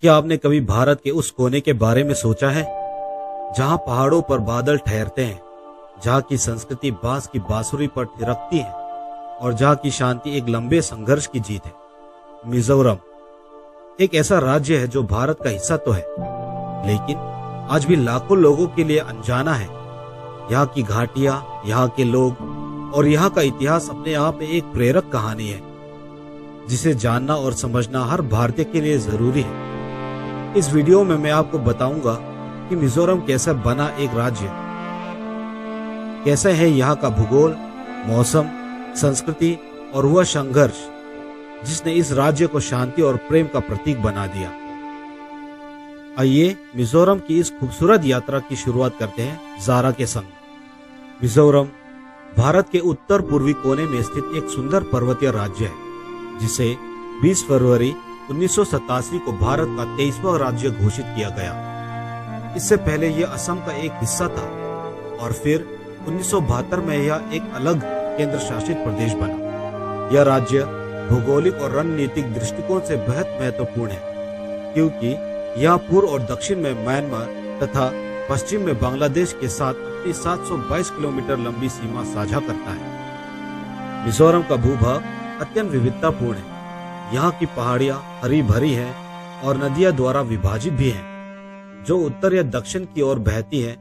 क्या आपने कभी भारत के उस कोने के बारे में सोचा है जहां पहाड़ों पर बादल ठहरते हैं, जहां की संस्कृति बांस की बांसुरी पर थिरकती है और जहां की शांति एक लंबे संघर्ष की जीत है? मिजोरम एक ऐसा राज्य है जो भारत का हिस्सा तो है, लेकिन आज भी लाखों लोगों के लिए अनजाना है। यहाँ की घाटियां, यहाँ के लोग और यहाँ का इतिहास अपने आप में एक प्रेरक कहानी है, जिसे जानना और समझना हर भारतीय के लिए जरूरी है। इस वीडियो में मैं आपको बताऊंगा कि मिजोरम कैसा बना एक राज्य, कैसा है यहाँ का भूगोल, मौसम, संस्कृति और वह संघर्ष जिसने इस राज्य को शांति और प्रेम का प्रतीक बना दिया। आइए मिजोरम की इस खूबसूरत यात्रा की शुरुआत करते हैं जारा के संग। मिजोरम भारत के उत्तर पूर्वी कोने में स्थित एक सुंदर पर्वतीय राज्य है, जिसे 20 फरवरी 1987 को भारत का 23वां राज्य घोषित किया गया। इससे पहले यह असम का एक हिस्सा था और फिर 1972 में यह एक अलग केंद्र शासित प्रदेश बना। यह राज्य भौगोलिक और रणनीतिक दृष्टिकोण से बेहद महत्वपूर्ण है, क्योंकि यह पूर्व और दक्षिण में म्यांमार तथा पश्चिम में बांग्लादेश के साथ अपनी 722 किलोमीटर लंबी सीमा साझा करता है। मिजोरम का भूभाग अत्यंत विविधतापूर्ण है। यहाँ की पहाड़ियां हरी भरी हैं और नदियां द्वारा विभाजित भी हैं, जो उत्तर या दक्षिण की ओर बहती हैं,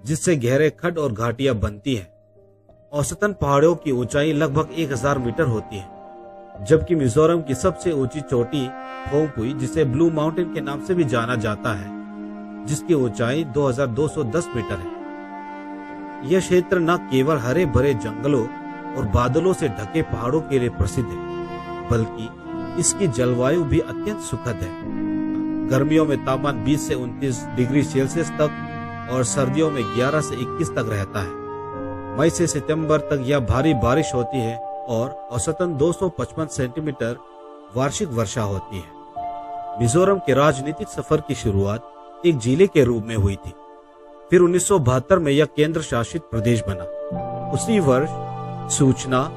जिससे गहरे खड्ड और घाटियां बनती हैं। औसतन पहाड़ों की ऊंचाई लगभग 1000 मीटर होती है, जबकि मिजोरम की सबसे ऊंची चोटी थोंगपुई, जिसे ब्लू माउंटेन के नाम से भी जाना जाता है, जिसकी ऊंचाई 2210 मीटर है। यह क्षेत्र न केवल हरे भरे जंगलों और बादलों से ढके पहाड़ों के लिए प्रसिद्ध है, बल्कि इसकी जलवायु भी अत्यंत सुखद है। गर्मियों में तापमान 20 से 29 डिग्री सेल्सियस तक और सर्दियों में 11 से 21 तक रहता है। मई से सितंबर तक यह भारी बारिश होती है और औसतन 255 सेंटीमीटर वार्षिक वर्षा होती है। मिजोरम के राजनीतिक सफर की शुरुआत एक जिले के रूप में हुई थी। फिर 1972 में यह केंद्र शासित प्रदेश बना। उसी वर्ष सूचना,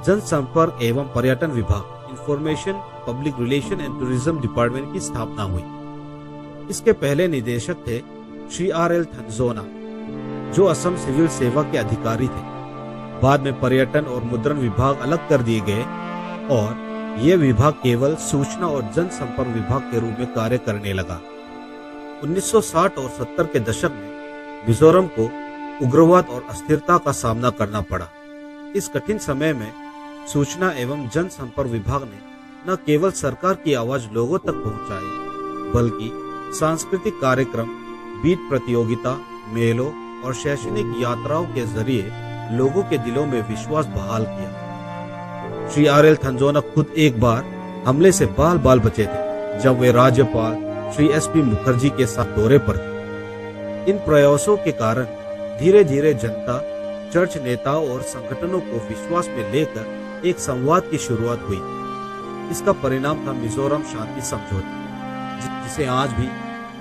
जनसंपर्क एवं पर्यटन विभाग, information, public relation and tourism department की स्थापना हुई। इसके पहले निदेशक थे श्री RL थंजोना, जो असम सिविल सेवा के अधिकारी थे। बाद में पर्यटन और मुद्रण विभाग अलग कर दिए गए और यह विभाग केवल सूचना और जनसंपर्क विभाग के रूप में कार्य करने लगा। 1960 और 70 के दशक में मिजोरम को उग्रवाद और अस्थिरता का सामना करना पड़ा। इस कठिन समय में सूचना एवं जनसंपर्क विभाग ने न केवल सरकार की आवाज लोगों तक पहुंचाई, बल्कि सांस्कृतिक कार्यक्रम, बीट प्रतियोगिता, मेलों और शैक्षणिक यात्राओं के जरिए लोगों के दिलों में विश्वास बहाल किया। श्री RL थंजोना खुद एक बार हमले से बाल बाल बचे थे, जब वे राज्यपाल श्री SP मुखर्जी के साथ दौरे पर थे। इन प्रयासों के कारण धीरे धीरे जनता, चर्च नेताओं और संगठनों को विश्वास में लेकर एक संवाद की शुरुआत हुई। इसका परिणाम था मिजोरम शांति समझौता, जिसे आज भी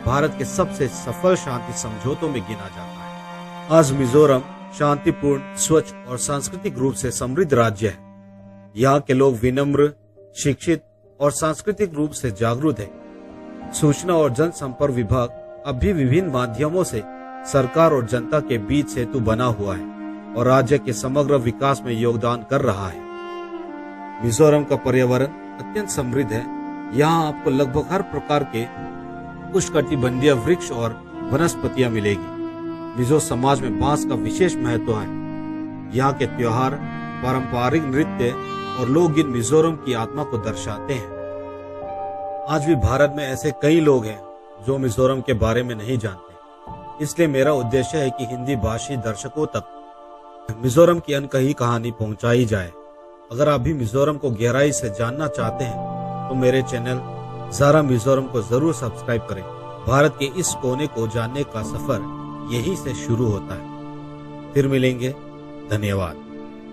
भारत के सबसे सफल शांति समझौतों में गिना जाता है। आज मिजोरम शांतिपूर्ण, स्वच्छ और सांस्कृतिक रूप से समृद्ध राज्य है। यहाँ के लोग विनम्र, शिक्षित और सांस्कृतिक रूप से जागरूक हैं। सूचना और जनसंपर्क विभाग अब भी विभिन्न माध्यमों से सरकार और जनता के बीच सेतु बना हुआ है और राज्य के समग्र विकास में योगदान कर रहा है। मिजोरम का पर्यावरण अत्यंत समृद्ध है। यहाँ आपको लगभग हर प्रकार के उष्णकटिबंधीय वृक्ष और वनस्पतियां मिलेगी। मिजो समाज में बांस का विशेष महत्व है। यहाँ के त्योहार, पारंपरिक नृत्य और लोकगीत मिजोरम की आत्मा को दर्शाते हैं। आज भी भारत में ऐसे कई लोग हैं जो मिजोरम के बारे में नहीं जानते, इसलिए मेरा उद्देश्य है कि हिंदी भाषी दर्शकों तक मिजोरम की अनकही कहानी पहुंचाई जाए। अगर आप भी मिजोरम को गहराई से जानना चाहते हैं तो मेरे चैनल जारा मिजोरम को जरूर सब्सक्राइब करें। भारत के इस कोने को जानने का सफर यहीं से शुरू होता है। फिर मिलेंगे। धन्यवाद।